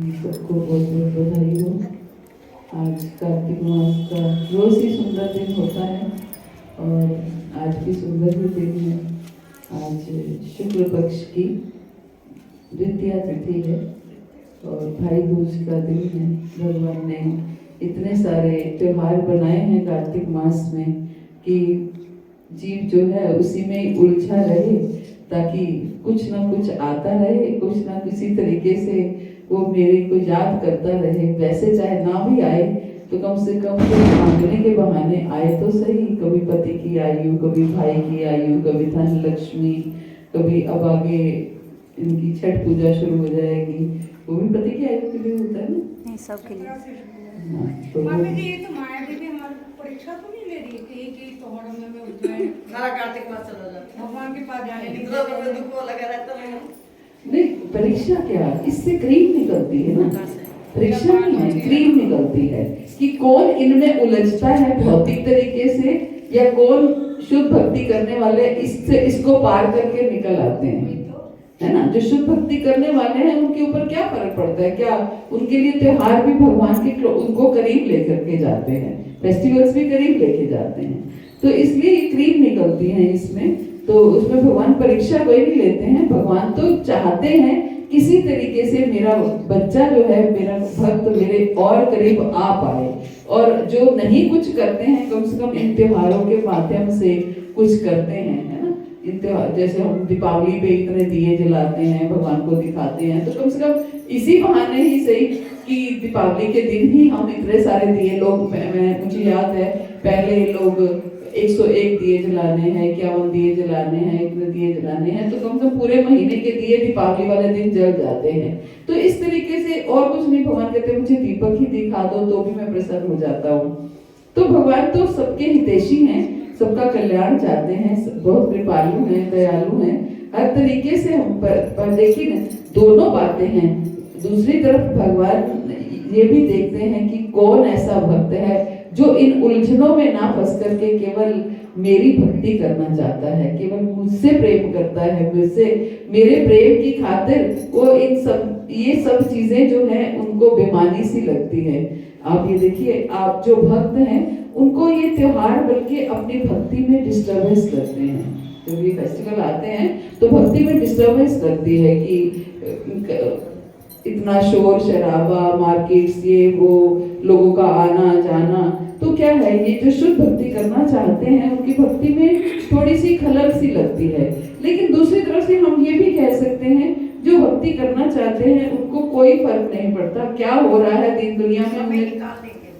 सबको बहुत बहुत बधाई हो। आज कार्तिक मास का रोज ही सुंदर दिन होता है और आज भी सुंदर ही दिन है। आज शुक्ल पक्ष की द्वितीया तिथि है और भाई दूज का दिन है। भगवान ने इतने सारे त्योहार बनाए हैं कार्तिक मास में कि जीव जो है उसी में उलझा रहे, ताकि कुछ ना कुछ आता रहे, कुछ ना किसी तरीके से वो मेरे को याद करता रहे। वैसे चाहे ना भी आए तो कम से कम कोई मांगने के बहाने आए तो सही। कभी पति की आयु, कभी भाई की आयु, कभी धन लक्ष्मी, कभी अब आगे इनकी छठ पूजा शुरू हो जाएगी, वो भी पति की आयु के लिए होता है ना। नहीं, सब के लिए। तो ये तो माया देवी हमारी परीक्षा तो नहीं ले रही कि तोहर में उठाए सारा कार्तिक मास चला जाता है। भगवान के पास जाने की इतना बड़ा दुख लगा रहता है। नहीं, परीक्षा क्या, इससे क्रीम निकलती है ना। परीक्षा नहीं है, क्रीम निकलती है कि कौन इनमें उलझता है भौतिक तरीके से या कौन शुद्ध भक्ति करने वाले इसको पार करके निकल आते हैं, है ना। जो शुद्ध भक्ति करने वाले हैं उनके ऊपर क्या फर्क पड़ता है, क्या उनके लिए त्योहार भी भगवान के उनको करीब लेकर के जाते हैं, फेस्टिवल्स भी करीब लेके जाते हैं। तो इसलिए ये क्रीम निकलती है इसमें। तो उसमें भगवान परीक्षा कोई नहीं लेते हैं। भगवान तो चाहते हैं किसी तरीके से मेरा बच्चा जो है, मेरा भक्त मेरे और करीब आ पाए, और जो नहीं कुछ करते हैं कम से कम इन त्योहारों के माध्यम से कुछ करते हैं, है ना। इन त्योहार जैसे हम दीपावली पे इतने दिए जलाते हैं, भगवान को दिखाते हैं, तो कम से कम इसी बहाने ही सही कि दीपावली के दिन ही हम इतने सारे दिए लोग, मुझे याद है पहले लोग 101 दिए जलाने हैं, 51 दिए जलाने हैं, इतने दिए जलाने हैं, तो कम से कम पूरे महीने के दिए दीपावली वाले दिन जल जाते हैं। तो इस तरीके से और कुछ नहीं, भगवान कहते मुझे दीपक ही दिखा दो तो भी मैं प्रसन्न हो जाता हूँ। तो भगवान तो सबके हितैषी हैं, सबका कल्याण चाहते हैं, बहुत कृपालु हैं, दयालु हैं, हर तरीके से हम पर लेकिन दोनों बातें हैं। दूसरी तरफ भगवान ये भी देखते हैं कि कौन ऐसा भक्त है जो इन उलझनों में ना फंस करके केवल मेरी भक्ति करना चाहता है, केवल मुझसे प्रेम करता है, मुझसे मेरे प्रेम की खातिर वो ये सब चीजें जो है उनको बेमानी सी लगती है। आप ये देखिए, आप जो भक्त हैं उनको ये त्योहार बल्कि अपनी भक्ति में डिस्टर्बेंस करते हैं। जब ये फेस्टिवल आते हैं तो भक्ति में डिस्टर्बेंस करती है कि इतना शोर शराबा, मार्केट्स, ये वो, लोगों का आना जाना, तो क्या है, ये जो शुद्ध भक्ति करना चाहते हैं उनकी भक्ति में थोड़ी सी खलल सी लगती है। लेकिन दूसरी तरफ से हम ये भी कह सकते हैं जो भक्ति करना चाहते हैं उनको कोई फर्क नहीं पड़ता क्या हो रहा है दिन दुनिया में,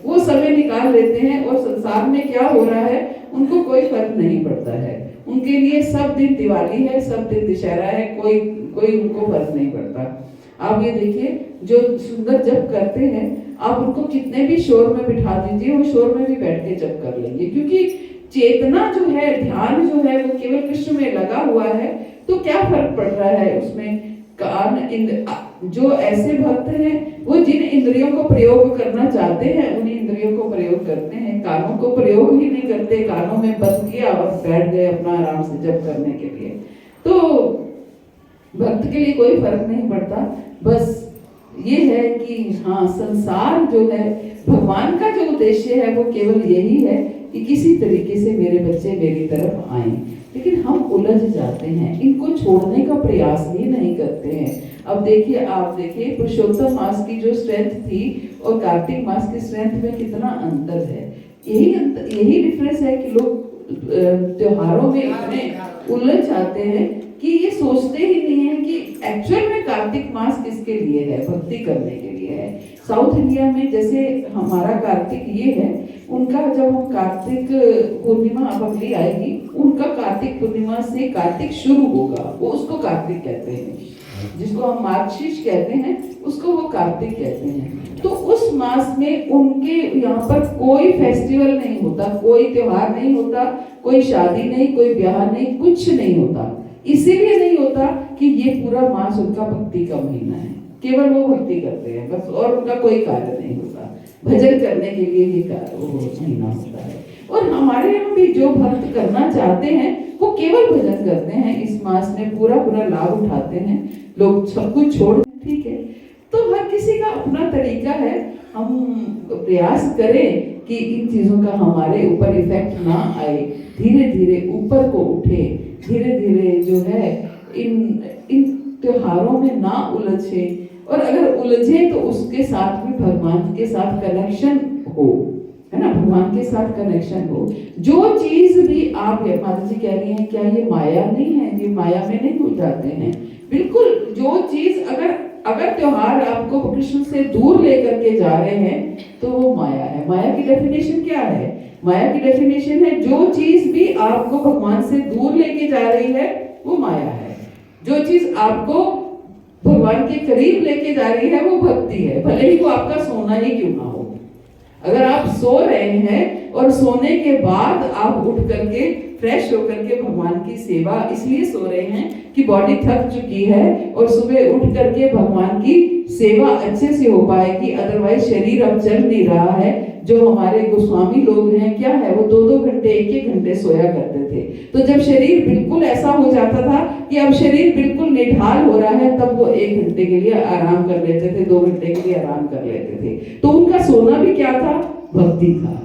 वो समय निकाल लेते हैं और संसार में क्या हो रहा है उनको कोई फर्क नहीं पड़ता है। उनके लिए सब दिन दिवाली है, सब दिन दशहरा है, कोई उनको फर्क नहीं पड़ता। आप ये देखिए, जो सुंदर जप करते हैं आप उनको कितने भी शोर में बिठा दीजिए, वो शोर में भी बैठ के जप कर लेंगे, क्योंकि चेतना जो है, ध्यान जो है वो केवल कृष्ण में लगा हुआ है। तो क्या फर्क पड़ रहा है उसमें। जो ऐसे भक्त हैं वो जिन इंद्रियों को प्रयोग करना चाहते हैं उन्हीं इंद्रियों को प्रयोग करते हैं, कानों को प्रयोग ही नहीं करते, कानों में बंद किया और बैठ गए अपना आराम से जप करने के लिए। तो भक्त के लिए कोई फर्क नहीं पड़ता। बस ये है कि हाँ, संसार जो है, भगवान का जो उद्देश्य है वो केवल यही है कि किसी तरीके से मेरे बच्चे मेरी तरफ आएं। लेकिन हम उलझ जाते हैं, इनको छोड़ने का प्रयास ही नहीं करते हैं। अब देखिए, आप देखिए पुरुषोत्तम मास की जो स्ट्रेंथ थी और कार्तिक मास की स्ट्रेंथ में कितना अंतर है। यही डिफरेंस है कि लोग त्योहारों में इतने उलझ जाते हैं कि ये सोचते ही नहीं है कि एक्चुअल में कार्तिक मास किसके लिए है, भक्ति करने के लिए है। साउथ इंडिया में जैसे हमारा कार्तिक ये है, उनका जब हम कार्तिक पूर्णिमा अब अगली आएगी, उनका कार्तिक पूर्णिमा से कार्तिक शुरू होगा, वो उसको कार्तिक कहते हैं। जिसको हम मार्गशीर्ष कहते हैं उसको वो कार्तिक कहते हैं। तो उस मास में उनके यहाँ पर कोई फेस्टिवल नहीं होता, कोई त्योहार नहीं होता, कोई शादी नहीं, कोई ब्याह नहीं, कुछ नहीं होता। इसीलिए नहीं होता कि ये पूरा मास उनका भक्ति का महीना है, केवल वो भक्ति करते हैं बस, और उनका कोई कार्य नहीं होता। भजन करने के लिए ही वो महीना होता है। और हमारे यहाँ भी जो भक्त करना चाहते हैं वो केवल भजन करते हैं, इस मास में पूरा लाभ उठाते हैं। लोग सब कुछ छोड़, ठीक है। तो हर किसी का अपना तरीका है, हम प्रयास करें कि इन चीजों का हमारे ऊपर इफेक्ट ना आए, धीरे धीरे ऊपर को उठे, धीरे धीरे जो है इन इन त्योहारों में ना उलझे, और अगर उलझे तो उसके साथ भी भगवान के साथ कनेक्शन हो, है ना, भगवान के साथ कनेक्शन हो। जो चीज भी आप, माता जी कह रही हैं क्या ये माया नहीं है, ये माया में नहीं उलझाते हैं, बिल्कुल। जो चीज अगर त्योहार आपको कृष्ण से दूर लेकर के जा रहे हैं तो वो माया है। माया की डेफिनेशन क्या है? माया की डेफिनेशन है जो चीज भी आपको भगवान से दूर लेके जा रही है वो माया है। जो चीज आपको भगवान के करीब लेके जा रही है वो भक्ति है, भले ही वो आपका सोना ही क्यों ना हो। अगर आप सो रहे हैं और सोने के बाद आप उठ करके फ्रेश होकर के भगवान की सेवा इसलिए सो रहे हैं कि बॉडी थक चुकी है और सुबह उठ करके भगवान की सेवा अच्छे से हो पाएगी, अदरवाइज शरीर अब चल नहीं रहा है। जो हमारे गोस्वामी लोग हैं क्या है, वो 2-2 घंटे 1-1 घंटे सोया करते थे। तो जब शरीर बिल्कुल ऐसा हो जाता था कि अब शरीर बिल्कुल निढाल हो रहा है, तब वो 1 घंटे के लिए आराम कर लेते थे, 2 घंटे के लिए आराम कर लेते थे। तो उनका सोना भी क्या था? भक्ति था,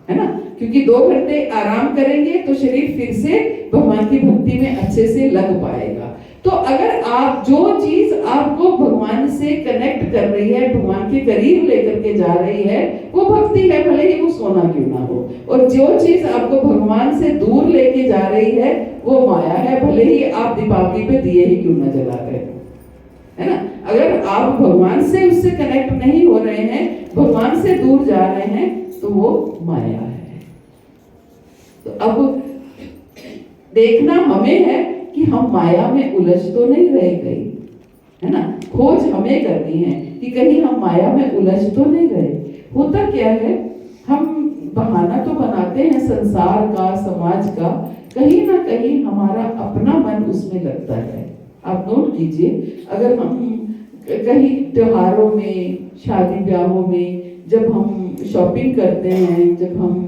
है ना, क्योंकि 2 घंटे आराम करेंगे तो शरीर फिर से भगवान की भक्ति में अच्छे से लग पाएगा। तो अगर आप जो चीज आपको भगवान से कनेक्ट कर रही है, भगवान के करीब लेकर के जा रही है, वो भक्ति है, भले ही वो सोना क्यों ना हो। और जो चीज आपको भगवान से दूर लेके जा रही है वो माया है, भले ही आप दीपावली पे दिए ही क्यों ना जला रहे हो, है ना। अगर आप भगवान से उससे कनेक्ट नहीं हो रहे हैं, भगवान से दूर जा रहे हैं, तो वो माया है। तो अब देखना हमें है कि हम माया में उलझ तो नहीं रह गए, है ना। खोज हमें करनी है कि कहीं हम माया में उलझ तो नहीं रहे। होता क्या है, हम बहाना तो बनाते हैं संसार का, समाज का, कहीं ना कहीं हमारा अपना मन उसमें लगता है। आप नोट कीजिए, अगर हम कहीं त्योहारों में, शादी ब्याहों में जब हम शॉपिंग करते हैं, जब हम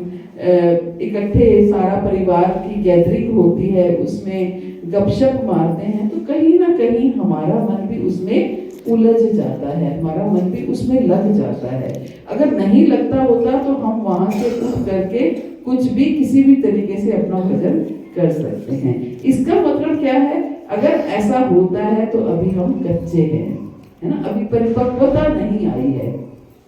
इकट्ठे सारा परिवार की गैदरिंग होती है, उसमें गपशप मारते हैं, तो कहीं ना कहीं हमारा मन भी उसमें उलझ जाता है, हमारा मन भी उसमें लग जाता है। अगर नहीं लगता होता तो हम वहां से उठ करके कुछ भी किसी भी तरीके से अपना भजन कर सकते हैं। इसका मतलब क्या है, अगर ऐसा होता है तो अभी हम कच्चे हैं, है ना, अभी परिपक्वता नहीं आई है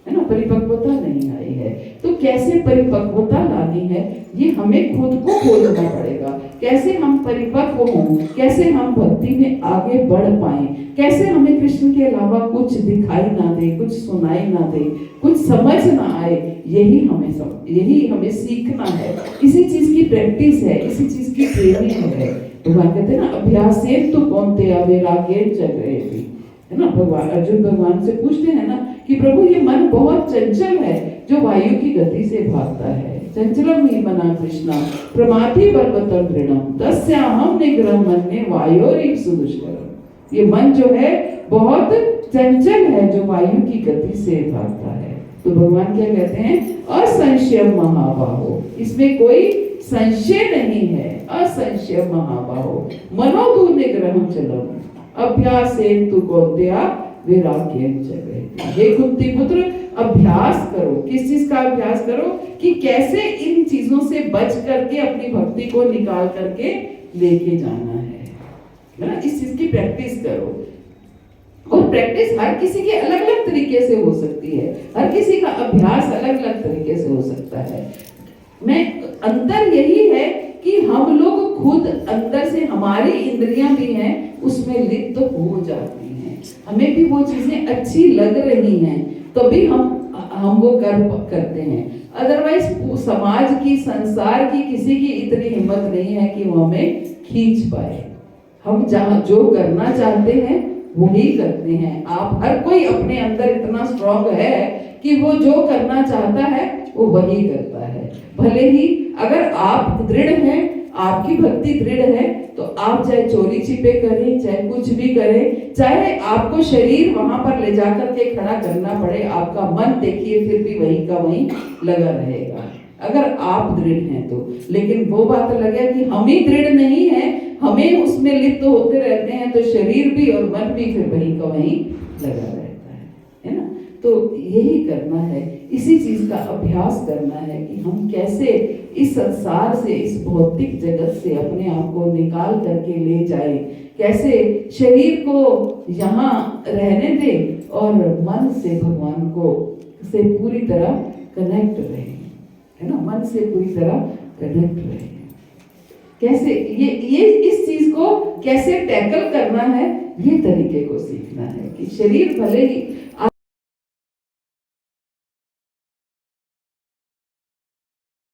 ना, परिपक्वता नहीं आई है। तो कैसे परिपक्वता लानी है, ये हमें खुद को खोजना पड़ेगा। कैसे हम परिपक्व हों, कैसे हम भक्ति में आगे बढ़ पाएं, कैसे हमें कृष्ण के अलावा कुछ दिखाई ना दे, कुछ सुनाई ना दे, कुछ समझ ना आए, यही हमें सीखना है। इसी चीज की प्रैक्टिस है, इसी चीज की ट्रेनिंग है। भगवान कहते हैं ना, अभ्यासेन तु कौन्तेय वैराग्येन च गृह्यति, है ना। भगवान अर्जुन भगवान से पूछते हैं ना कि प्रभु ये मन बहुत चंचल है जो वायु की गति से भागता है। चंचलम ही मना कृष्णा प्रमाथि बलवतं दृढ़म तस्याहं निग्रह मन्ये वायोरिव सुदुष्करम। ये मन जो है बहुत चंचल है जो वायु की गति से भागता है। तो भगवान क्या कहते हैं, असंशयम महाबाहो, इसमें कोई संशय नहीं है। असंशयम महाबाहो मनोदू निग्रहम चलम अभ्यासेन तु कौन्तेय वैराग्येन च गृह्यति। हे कुंती पुत्र, अभ्यास करो। किस चीज का अभ्यास करो? कि कैसे इन चीजों से बच करके अपनी भक्ति को निकाल करके लेके जाना है ना। इस चीज की प्रैक्टिस करो। और प्रैक्टिस हर किसी के अलग अलग तरीके से हो सकती है, हर किसी का अभ्यास अलग अलग तरीके से हो सकता है। अंतर यही है कि हम लोग खुद अंदर से, हमारी इंद्रियां भी हैं, उसमें लिप्त हो जाती हैं, हमें भी वो चीजें अच्छी लग रही हैं, तभी हम वो करते हैं। अदरवाइज समाज की, संसार की किसी की इतनी हिम्मत नहीं है कि वो हमें खींच पाए। हम जहाँ जो करना चाहते हैं वही करते हैं। आप हर कोई अपने अंदर इतना स्ट्रांग है कि वो जो करना चाहता है वो वही करता है। भले ही अगर आप दृढ़ हैं, आपकी भक्ति दृढ़ है, तो आप चाहे चोरी छिपे करें, चाहे कुछ भी करें, चाहे आपको शरीर वहां पर ले जाकर के खड़ा करना पड़े, आपका मन देखिए फिर भी वही का वही लगा रहेगा, अगर आप दृढ़ हैं तो। लेकिन वो बात अलग है कि हम ही दृढ़ नहीं है, हमें उसमें लिप्त होते रहते हैं, तो शरीर भी और मन भी फिर वही का वही लगा रहता है ना। तो यही करना है, इसी चीज का अभ्यास करना है कि हम कैसे इस संसार से, इस भौतिक जगत से अपने आप को निकाल करके ले जाए, कैसे शरीर को यहाँ रहने दे और मन से भगवान को से पूरी तरह कनेक्ट रहे, है ना, मन से पूरी तरह कनेक्ट रहे। कैसे ये इस चीज को कैसे टैकल करना है, ये तरीके को सीखना है कि शरीर भले ही